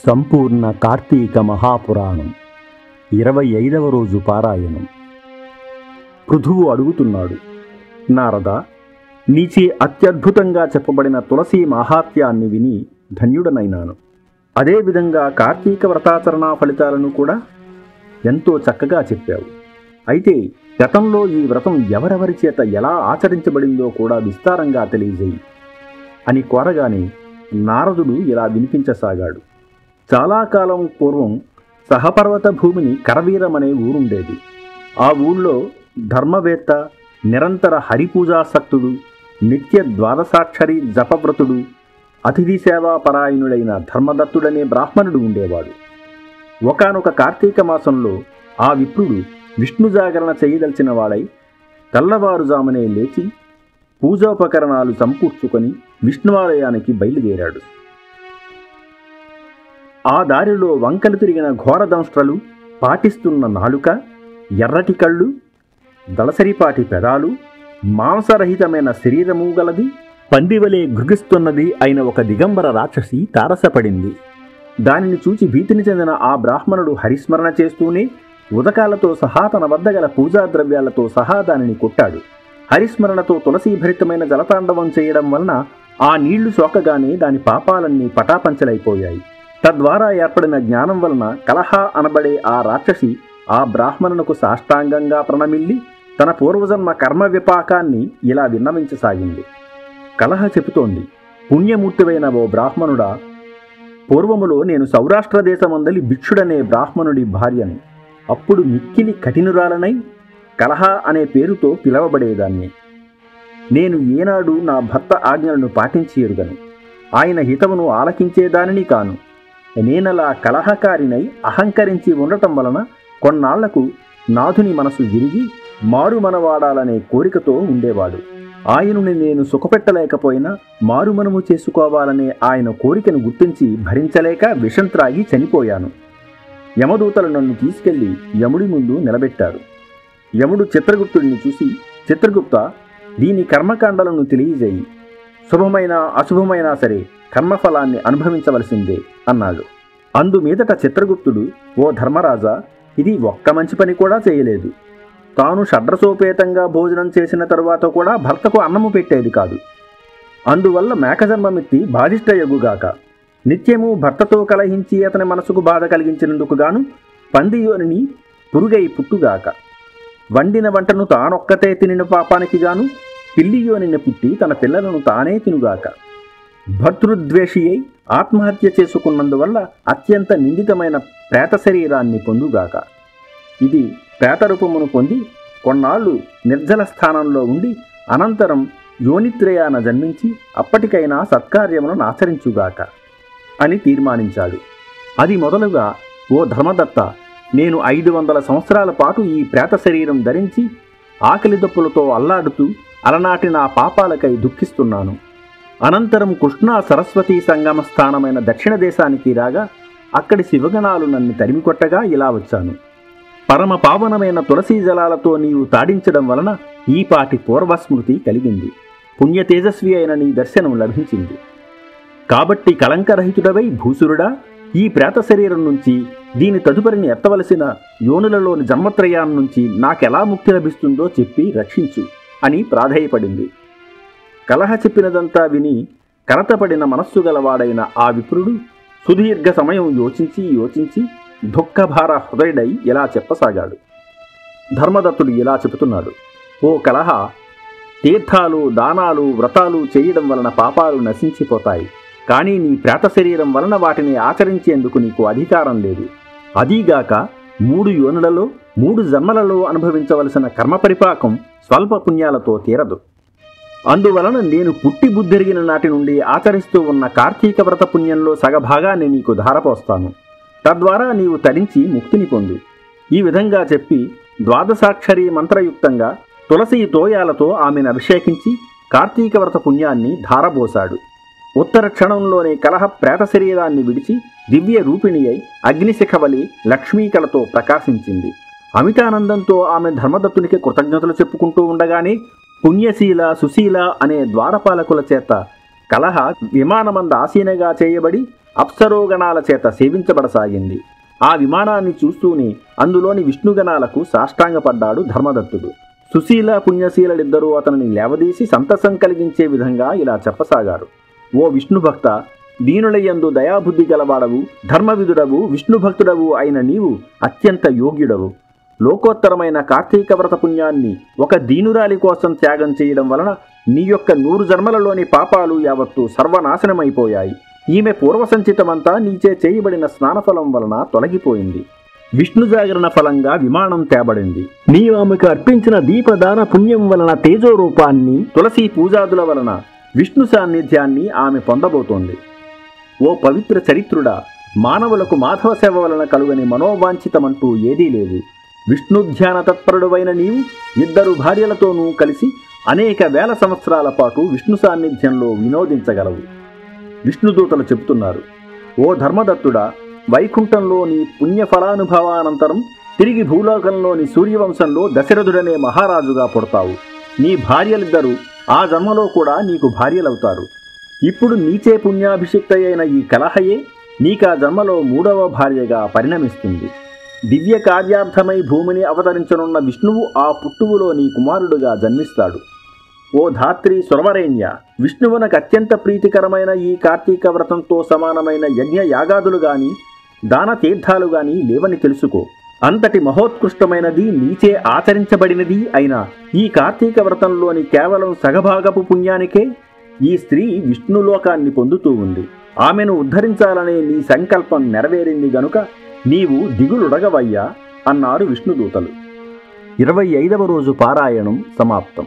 సంపూర్ణ కార్తీక మహాపురాణం 25వ రోజు పారాయణం. పృథువు అడుగుతున్నాడు, నారద, నీచే అత్యద్భుతంగా చెప్పబడిన తులసి మహాత్యాన్ని విని ధన్యుడనైనాను. అదేవిధంగా కార్తీక వ్రతాచరణ ఫలితాలను కూడా ఎంతో చక్కగా చెప్పావు. అయితే గతంలో ఈ వ్రతం ఎవరెవరి చేత ఎలా ఆచరించబడిందో కూడా విస్తారంగా తెలియజేయి అని కోరగానే నారదుడు ఇలా వినిపించసాగాడు. చాలా కాలం పూర్వం సహపర్వత భూమిని కరవీరమనే ఊరుండేది. ఆ ఊళ్ళో ధర్మవేత్త, నిరంతర హరిపూజాసక్తుడు, నిత్య ద్వాదశాక్షరి జపవ్రతుడు, అతిథి సేవాపరాయణుడైన ధర్మదత్తుడనే బ్రాహ్మణుడు ఉండేవాడు. ఒకానొక కార్తీక మాసంలో ఆ విప్రుడు విష్ణు జాగరణ చేయదలిచిన వాడై తెల్లవారుజామునే లేచి పూజోపకరణాలు సమకూర్చుకొని విష్ణువాలయానికి బయలుదేరాడు. ఆ దారిలో వంకలు తిరిగిన ఘోరదంష్ట్రలు, పాటిస్తున్న నాలుక, ఎర్రటి కళ్ళు, దళసరిపాటి పెదాలు, మాంసరహితమైన శరీరము గలది, పందివలే గృగిస్తున్నది అయిన ఒక దిగంబర రాక్షసి తారసపడింది. దానిని చూచి భీతిని చెందిన ఆ బ్రాహ్మణుడు హరిస్మరణ చేస్తూనే ఉదకాలతో సహా తన వద్ద గల పూజాద్రవ్యాలతో సహా దానిని కొట్టాడు. హరిస్మరణతో తులసీభరితమైన జలతాండవం చేయడం వలన ఆ నీళ్లు సోకగానే దాని పాపాలన్నీ పటాపంచలైపోయాయి. తద్వారా ఏర్పడిన జ్ఞానం వలన కలహ అనబడే ఆ రాక్షసి ఆ బ్రాహ్మణునకు సాష్టాంగంగా ప్రణమిల్లి తన పూర్వజన్మ కర్మ విపాకాన్ని ఇలా విన్నవించసాగింది. కలహ చెబుతోంది, పుణ్యమూర్తివైన ఓ బ్రాహ్మణుడా, పూర్వములో నేను సౌరాష్ట్ర దేశమందలి భిక్షుడనే బ్రాహ్మణుడి భార్యను. అప్పుడు మిక్కిలి కఠినురాలనై కలహ అనే పేరుతో పిలవబడేదాన్ని. నేను ఏనాడు నా భర్త ఆజ్ఞలను పాటించి ఎరుగను, ఆయన హితవును ఆలకించేదానిని కాను. నేనలా కలహకారినై అహంకరించి ఉండటం వలన కొన్నాళ్లకు నాథుని మనసు విరిగి మారుమనవాడాలనే కోరికతో ఉండేవాడు. ఆయనని నేను సుఖపెట్టలేకపోయినా మారుమనము చేసుకోవాలనే ఆయన కోరికను గుర్తించి భరించలేక విషం త్రాగి చనిపోయాను. యమదూతలు నన్ను తీసుకెళ్లి యముడి ముందు నిలబెట్టారు. యముడు చిత్రగుప్తుడిని చూసి, చిత్రగుప్త, దీని కర్మకాండలను తెలియజేయి. శుభమైనా అశుభమైనా సరే కర్మఫలాన్ని అనుభవించవలసిందే అన్నాడు. అందుమీదట చిత్రగుప్తుడు, ఓ ధర్మరాజా, ఇది ఒక్క మంచి పని కూడా చేయలేదు. తాను షడ్రసోపేతంగా భోజనం చేసిన తరువాత కూడా భర్తకు అన్నము పెట్టేది కాదు. అందువల్ల మేకజన్మమెత్తి బాధిష్టయగుగాక. నిత్యము భర్తతో కలహించి అతని మనసుకు బాధ కలిగించినందుకు గాను పందియోనిని పురుగై పుట్టుగాక. వండిన వంటను తానొక్కతే తినిన పాపానికి గాను పిల్లియోనిని పుట్టి తన పిల్లలను తానే తినుగాక. భర్తృద్వేషి అయి ఆత్మహత్య చేసుకున్నందువల్ల అత్యంత నిందితమైన ప్రేత శరీరాన్ని పొందుగాక. ఇది ప్రేతరూపమును పొంది కొన్నాళ్ళు నిర్జల స్థానంలో ఉండి అనంతరం యోనిత్రయాన జన్మించి అప్పటికైనా సత్కార్యములను ఆచరించుగాక అని తీర్మానించాడు. అది మొదలుగా, ఓ ధర్మదత్త, నేను 500 సంవత్సరాల పాటు ఈ ప్రేత శరీరం ధరించి ఆకలి దప్పులతో అల్లాడుతూ అలనాటి నా పాపాలకై దుఃఖిస్తున్నాను. అనంతరం కృష్ణా సరస్వతీ సంగమ స్థానమైన దక్షిణ దేశానికి రాగా అక్కడి శివగణాలు నన్ను తరిమికొట్టగా ఇలా వచ్చాను. పరమ పావనమైన తులసీ జలాలతో నీవు తాడించడం వలన ఈపాటి పూర్వస్మృతి కలిగింది. పుణ్యతేజస్వి అయిన నీ దర్శనం లభించింది. కాబట్టి కళంకరహితుడవై భూసురుడా, ఈ ప్రేత శరీరం నుంచి దీని తదుపరిని ఎత్తవలసిన యోనులలోని జన్మత్రయాన్నించి నాకెలా ముక్తి లభిస్తుందో చెప్పి రక్షించు అని ప్రాధేయపడింది. కలహ చెప్పినదంతా విని కరతపడిన మనస్సు గలవాడైన ఆ విప్రుడు సుదీర్ఘ సమయం యోచించి దుఃఖభార హృదయుడై ఇలా చెప్పసాగాడు. ధర్మదత్తుడు ఇలా చెబుతున్నాడు, ఓ కలహ, తీర్థాలు, దానాలు, వ్రతాలు చేయడం వలన పాపాలు నశించిపోతాయి. కానీ నీ ప్రేత శరీరం వలన వాటిని ఆచరించేందుకు నీకు అధికారం లేదు. అదీగాక 3 యోనులలో 3 జన్మలలో అనుభవించవలసిన కర్మ పరిపాకం స్వల్ప పుణ్యాలతో తీరదు. అందువలన నేను పుట్టి బుద్ధిరిగిన నాటి నుండి ఆచరిస్తూ ఉన్న కార్తీక వ్రత పుణ్యంలో సగభాగాన్ని నీకు ధారపోస్తాను. తద్వారా నీవు తరించి ముక్తిని పొందు. ఈ విధంగా చెప్పి ద్వాదశాక్షరి మంత్రయుక్తంగా తులసి తోయాలతో ఆమెను అభిషేకించి కార్తీక వ్రత పుణ్యాన్ని ధారబోసాడు. ఉత్తర క్షణంలోనే కలహ ప్రేత శరీరాన్ని విడిచి దివ్య రూపిణి అయి అగ్నిశిఖవలి లక్ష్మీకళతో ప్రకాశించింది. అమితానందంతో ఆమె ధర్మదత్తునికి కృతజ్ఞతలు చెప్పుకుంటూ ఉండగానే పుణ్యశీల, సుశీల అనే ద్వారపాలకుల చేత కలహ విమానమంద ఆసీనగా చేయబడి అప్సరోగణాల చేత సేవించబడసాగింది. ఆ విమానాన్ని చూస్తూనే అందులోని విష్ణుగణాలకు సాష్టాంగపడ్డాడు ధర్మదత్తుడు. సుశీల పుణ్యశీలలిద్దరూ అతనిని లేవదీసి సంతసం కలిగించే విధంగా ఇలా చెప్పసాగారు. ఓ విష్ణుభక్త, దీనులయందు దయాబుద్ధి గలవాడవు, ధర్మవిధుడవు, విష్ణుభక్తుడవు అయిన నీవు అత్యంత యోగ్యుడవు. లోకోత్తరమైన కార్తీక వ్రత పుణ్యాన్ని ఒక దీనురాలి కోసం త్యాగం చేయడం వలన నీ యొక్క 100 జన్మలలోని పాపాలు యావత్తు సర్వనాశనమైపోయాయి. ఈమె పూర్వసంచితమంతా నీచే చేయబడిన స్నానఫలం వలన తొలగిపోయింది. విష్ణు జాగరణ ఫలంగా విమానం తేబడింది. నీవు ఆమెకు అర్పించిన దీపదాన పుణ్యం వలన తేజోరూపాన్ని, తులసి పూజాదుల వలన విష్ణు సాన్నిధ్యాన్ని ఆమె పొందబోతోంది. ఓ పవిత్ర చరిత్రుడా, మానవులకు మాధవ సేవ వలన కలుగని మనోవాంఛితమంటూ ఏదీ లేదు. విష్ణు ధ్యాన తత్పరుడువైన నీవు 2 భార్యలతోనూ కలిసి అనేక వేల సంవత్సరాల పాటు విష్ణు సాన్నిధ్యంలో వినోదించగలవు. విష్ణుదూతలు చెబుతున్నారు, ఓ ధర్మదత్తుడా, వైకుంఠంలోని పుణ్యఫలానుభవానంతరం తిరిగి భూలోకంలోని సూర్యవంశంలో దశరథుడనే మహారాజుగా పుడతావు. నీ భార్యలిద్దరూ ఆ జన్మలో కూడా నీకు భార్యలవుతారు. ఇప్పుడు నీచే పుణ్యాభిషిక్త అయిన ఈ కలహయే నీకా జన్మలో 3వ భార్యగా పరిణమిస్తుంది. దివ్య కార్యార్థమై భూమిని అవతరించనున్న విష్ణువు ఆ పుట్టువులో నీ కుమారుడుగా జన్మిస్తాడు. ఓ ధాత్రి సురవరేణ్య, విష్ణువునకు అత్యంత ప్రీతికరమైన ఈ కార్తీక వ్రతంతో సమానమైన యజ్ఞ యాగాదులు గాని దాన తీర్థాలు గాని లేవని తెలుసుకో. అంతటి మహోత్కృష్టమైనది, నీచే ఆచరించబడినది అయిన ఈ కార్తీక వ్రతంలోని కేవలం సగభాగపు పుణ్యానికే ఈ స్త్రీ విష్ణులోకాన్ని పొందుతూ ఉంది. ఆమెను ఉద్ధరించాలనే నీ సంకల్పం నెరవేరింది గనుక నీవు దిగులుడగవయ్యా అన్నారు విష్ణుదూతలు. 25వ రోజు పారాయణం సమాప్తం.